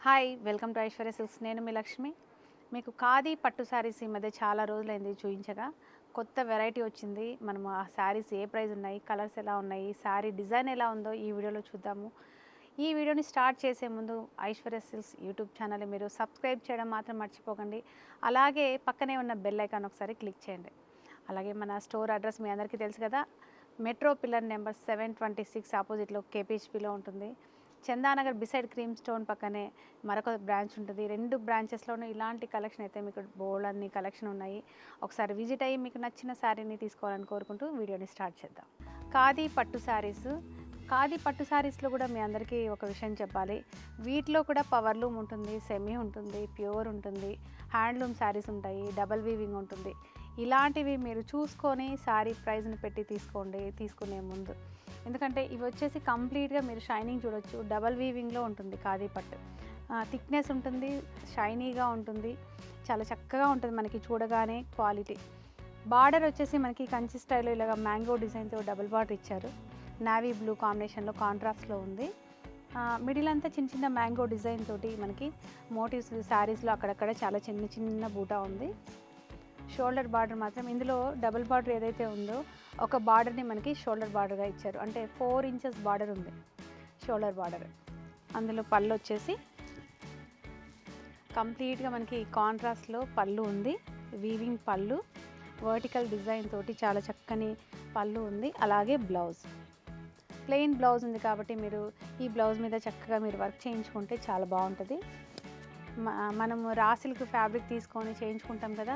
Hi welcome to Aishwarya silks. నేను మీ లక్ష్మి. మీకు ఖాదీ పట్టు శారీస్ ఈ మధ్య చాలా రోజులైంది చూపించగా. కొత్త వెరైటీ వచ్చింది. మనము ఆ శారీస్ ఏ ప్రైస్ ఉన్నాయి, కలర్స్ ఎలా ఉన్నాయి, శారీ డిజైన్ ఎలా ఉందో ఈ వీడియోలో చూద్దాము. ఈ వీడియోని స్టార్ట్ చేసే ముందు ఐశ్వర్య సిల్క్స్ యూట్యూబ్ ఛానల్ని మీరు సబ్స్క్రైబ్ చేయడం మాత్రం మర్చిపోకండి. అలాగే పక్కనే ఉన్న బెల్ ఐకాన్ ఒకసారి క్లిక్ చేయండి. అలాగే మన స్టోర్ అడ్రస్ మీ అందరికీ తెలుసు కదా, మెట్రో పిల్లర్ నెంబర్ 726 ఆపోజిట్లో కేపీహెచ్పిలో ఉంటుంది. చందానగర్ బిసైడ్ క్రీమ్ స్టోన్ పక్కనే మరొక బ్రాంచ్ ఉంటుంది. 2 బ్రాంచెస్లోనూ ఇలాంటి కలెక్షన్ అయితే మీకు బోల్డ్ అన్ని కలెక్షన్ ఉన్నాయి. ఒకసారి విజిట్ అయ్యి మీకు నచ్చిన శారీని తీసుకోవాలని కోరుకుంటూ వీడియోని స్టార్ట్ చేద్దాం. ఖాదీ పట్టు శారీస్. ఖాదీ పట్టు శారీస్లో కూడా మీ అందరికీ ఒక విషయం చెప్పాలి. వీటిలో కూడా పవర్లూమ్ ఉంటుంది, సెమీ ఉంటుంది, ప్యూర్ ఉంటుంది, హ్యాండ్లూమ్ శారీస్ ఉంటాయి, డబల్ వీవింగ్ ఉంటుంది. ఇలాంటివి మీరు చూసుకొని శారీ ప్రైస్ని పెట్టి తీసుకోండి తీసుకునే ముందు. ఎందుకంటే ఇవి వచ్చేసి కంప్లీట్గా మీరు షైనింగ్ చూడొచ్చు. డబల్ వీవింగ్లో ఉంటుంది ఖాదీ పట్టు. థిక్నెస్ ఉంటుంది, షైనీగా ఉంటుంది, చాలా చక్కగా ఉంటుంది మనకి చూడగానే క్వాలిటీ. బార్డర్ వచ్చేసి మనకి కంచి స్టైల్లో ఇలాగ మ్యాంగో డిజైన్తో డబుల్ బార్డర్ ఇచ్చారు. నావీ బ్లూ కాంబినేషన్లో కాంట్రాస్ట్లో ఉంది. మిడిల్ అంతా చిన్న చిన్న మ్యాంగో డిజైన్ తోటి మనకి మోటివ్స్ శారీస్లో అక్కడక్కడ చాలా చిన్న చిన్న బూటా ఉంది. షోల్డర్ బార్డర్ మాత్రం ఇందులో డబుల్ బార్డర్ ఏదైతే ఉందో ఒక బార్డర్ని మనకి షోల్డర్ బార్డర్గా ఇచ్చారు. అంటే 4 ఇంచెస్ బార్డర్ ఉంది షోల్డర్ బార్డర్. అందులో పళ్ళు వచ్చేసి కంప్లీట్గా మనకి కాంట్రాస్ట్లో పళ్ళు ఉంది. వీవింగ్ పళ్ళు, వర్టికల్ డిజైన్ తోటి చాలా చక్కని పళ్ళు ఉంది. అలాగే బ్లౌజ్ ప్లెయిన్ బ్లౌజ్ ఉంది కాబట్టి మీరు ఈ బ్లౌజ్ మీద చక్కగా మీరు వర్క్ చేయించుకుంటే చాలా బాగుంటుంది. మనము రాసిల్క్ ఫ్యాబ్రిక్ తీసుకొని చేయించుకుంటాం కదా.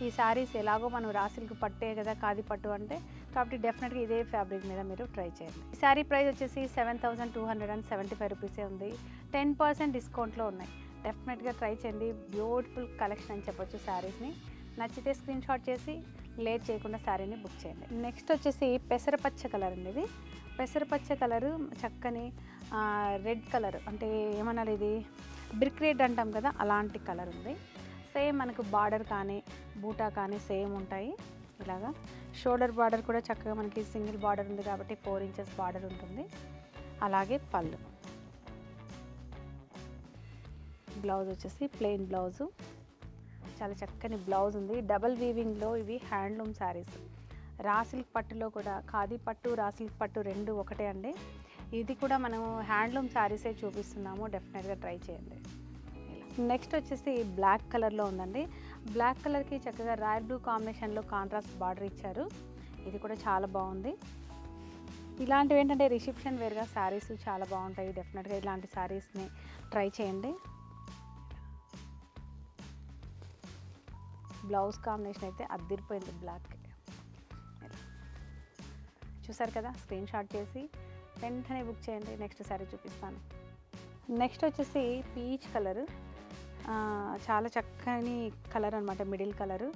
ఈ శారీస్ ఎలాగో మనం రాసిల్క్ పట్టే కదా ఖాదీ పట్టు అంటే, కాబట్టి డెఫినెట్గా ఇదే ఫ్యాబ్రిక్ మీద మీరు ట్రై చేయండి. ఈ శారీ ప్రైస్ వచ్చేసి 7,275 రూపీసే ఉంది. 10% డిస్కౌంట్లో ఉన్నాయి. డెఫినెట్గా ట్రై చేయండి. బ్యూటిఫుల్ కలెక్షన్ అని చెప్పొచ్చు. శారీస్ని నచ్చితే స్క్రీన్ షాట్ చేసి లేట్ చేయకుండా శారీని బుక్ చేయండి. నెక్స్ట్ వచ్చేసి పెసరపచ్చ కలర్ అండి. ఇది పెసరపచ్చ కలరు, చక్కని రెడ్ కలర్, అంటే ఏమన్నా ఇది బ్రిక్ రెడ్ అంటాం కదా, అలాంటి కలర్ ఉంది. సేమ్ మనకు బార్డర్ కానీ బూటా కానీ సేమ్ ఉంటాయి. ఇలాగా షోల్డర్ బార్డర్ కూడా చక్కగా మనకి సింగిల్ బార్డర్ ఉంది కాబట్టి 4 ఇంచెస్ బార్డర్ ఉంటుంది. అలాగే పళ్ళు. బ్లౌజ్ వచ్చేసి ప్లెయిన్ బ్లౌజు, చాలా చక్కని బ్లౌజ్ ఉంది. డబల్ వీవింగ్లో ఇవి హ్యాండ్లూమ్ శారీస్. రాసిల్క్ పట్టులో కూడా ఖాదీ పట్టు, రాసిల్క్ పట్టు రెండు ఒకటే అండి. ఇది కూడా మనం హ్యాండ్లూమ్ శారీసే చూపిస్తున్నాము. డెఫినెట్గా ట్రై చేయండి. నెక్స్ట్ వచ్చేసి బ్లాక్ కలర్లో ఉందండి. బ్లాక్ కలర్కి చక్కగా రాయల్ బ్లూ కాంబినేషన్లో కాంట్రాస్ట్ బార్డర్ ఇచ్చారు. ఇది కూడా చాలా బాగుంది. ఇలాంటివి ఏంటంటే రిసెప్షన్ వేర్గా శారీస్ చాలా బాగుంటాయి. డెఫినెట్గా ఇలాంటి శారీస్ని ట్రై చేయండి. బ్లౌజ్ కాంబినేషన్ అయితే అద్దిరిపోయింది బ్లాక్. చూసారు కదా, స్క్రీన్ షాట్ చేసి వెంటనే బుక్ చేయండి. నెక్స్ట్ శారీ చూపిస్తాను. నెక్స్ట్ వచ్చేసి పీచ్ కలరు, చాలా చక్కని కలర్ అనమాట. మిడిల్ కలరు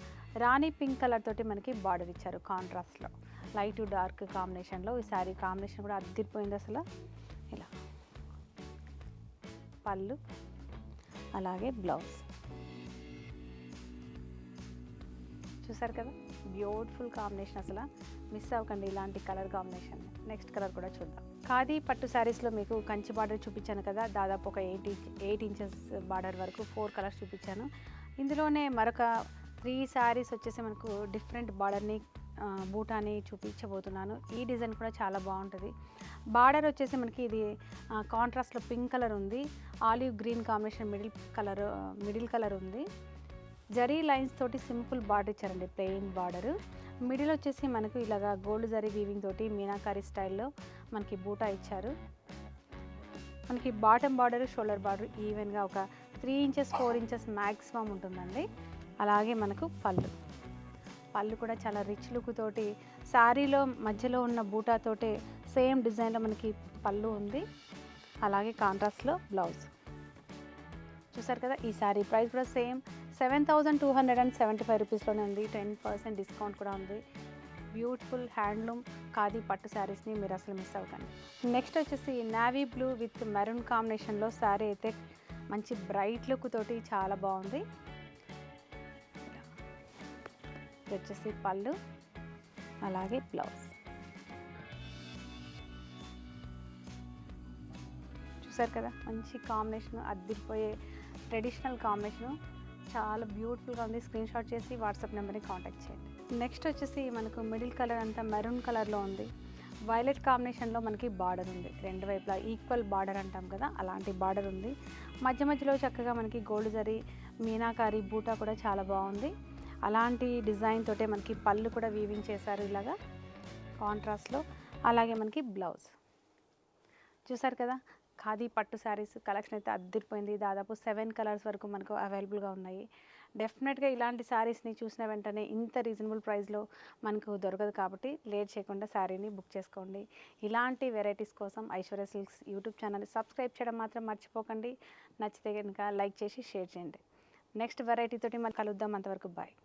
రాణి పింక్ కలర్ తోటి మనకి బార్డర్ ఇచ్చారు కాంట్రాస్ట్లో. లైట్ డార్క్ కాంబినేషన్లో ఈ శారీ కాంబినేషన్ కూడా అద్దిరిపోయింది అసలు. ఇలా పళ్ళు, అలాగే బ్లౌజ్. చూసారు కదా, బ్యూటిఫుల్ కాంబినేషన్. అసలు మిస్ అవ్వకండి ఇలాంటి కలర్ కాంబినేషన్. నెక్స్ట్ కలర్ కూడా చూద్దాం. ఖాదీ పట్టు శారీస్లో మీకు కంచి బార్డర్ చూపించాను కదా, దాదాపు ఒక 8 ఇంచెస్ బార్డర్ వరకు 4 కలర్స్ చూపించాను. ఇందులోనే మరొక 3 శారీస్ వచ్చేసి మనకు డిఫరెంట్ బార్డర్ని బూటాని చూపించబోతున్నాను. ఈ డిజైన్ కూడా చాలా బాగుంటుంది. బార్డర్ వచ్చేసి మనకి ఇది కాంట్రాస్ట్లో పింక్ కలర్ ఉంది. Olive green combination middle colour ఉంది. జరీ లైన్స్ తోటి సింపుల్ బార్డర్ ఇచ్చారండి, ప్లెయిన్ బార్డరు. మిడిల్ వచ్చేసి మనకు ఇలాగా గోల్డ్ జరీ వీవింగ్ తోటి మీనాకారి స్టైల్లో మనకి బూటా ఇచ్చారు. మనకి బాటమ్ బార్డర్, షోల్డర్ బార్డర్ ఈవెన్గా ఒక 3 ఇంచెస్ 4 ఇంచెస్ మ్యాక్సిమం ఉంటుందండి. అలాగే మనకు పళ్ళు కూడా చాలా రిచ్ లుక్ తోటి శారీలో మధ్యలో ఉన్న బూటాతోటే సేమ్ డిజైన్లో మనకి పళ్ళు ఉంది. అలాగే కాంట్రాస్ట్లో బ్లౌజ్. చూసారు కదా, ఈ శారీ ప్రైస్ కూడా సేమ్ 7,275 రూపీస్లోనే ఉంది. 10% డిస్కౌంట్ కూడా ఉంది. బ్యూటిఫుల్ హ్యాండ్లూమ్ ఖాదీ పట్టు శారీస్ని మీరు అసలు మిస్ అవ్వకండి. నెక్స్ట్ వచ్చేసి నావీ బ్లూ విత్ మెరూన్ కాంబినేషన్లో శారీ అయితే మంచి బ్రైట్ లుక్ తోటి చాలా బాగుంది. ఇది వచ్చేసి పళ్ళు, అలాగే బ్లౌజ్. చూసారు కదా, మంచి కాంబినేషన్, అద్దిరిపోయే ట్రెడిషనల్ కాంబినేషను, చాలా బ్యూటిఫుల్గా ఉంది. స్క్రీన్ షాట్ చేసి వాట్సాప్ నెంబర్ని కాంటాక్ట్ చేయండి. నెక్స్ట్ వచ్చేసి మనకు మిడిల్ కలర్ అంతా మెరూన్ కలర్లో ఉంది. వైలెట్ కాంబినేషన్లో మనకి బార్డర్ ఉంది. రెండు వైపులా ఈక్వల్ బార్డర్ అంటాం కదా, అలాంటి బార్డర్ ఉంది. మధ్య మధ్యలో చక్కగా మనకి గోల్డ్ జరీ, మీనాకారి బూటా కూడా చాలా బాగుంది. అలాంటి డిజైన్ తోటే మనకి పళ్ళు కూడా వీవింగ్ చేశారు ఇలాగా కాంట్రాస్ట్లో. అలాగే మనకి బ్లౌజ్ చూసారు కదా. ఖాదీ పట్టు శారీస్ కలెక్షన్ అయితే అద్దరిపోయింది. దాదాపు 7 కలర్స్ వరకు మనకు అవైలబుల్గా ఉన్నాయి. డెఫినెట్గా ఇలాంటి శారీస్ని చూసిన వెంటనే ఇంత రీజనబుల్ ప్రైస్లో మనకు దొరకదు కాబట్టి లేట్ చేయకుండా శారీని బుక్ చేసుకోండి. ఇలాంటి వెరైటీస్ కోసం ఐశ్వర్య సిల్క్స్ యూట్యూబ్ ఛానల్ని సబ్స్క్రైబ్ చేయడం మాత్రం మర్చిపోకండి. నచ్చితే కనుక లైక్ చేసి షేర్ చేయండి. నెక్స్ట్ వెరైటీ తోటి మనం కలుద్దాం. అంతవరకు బాయ్.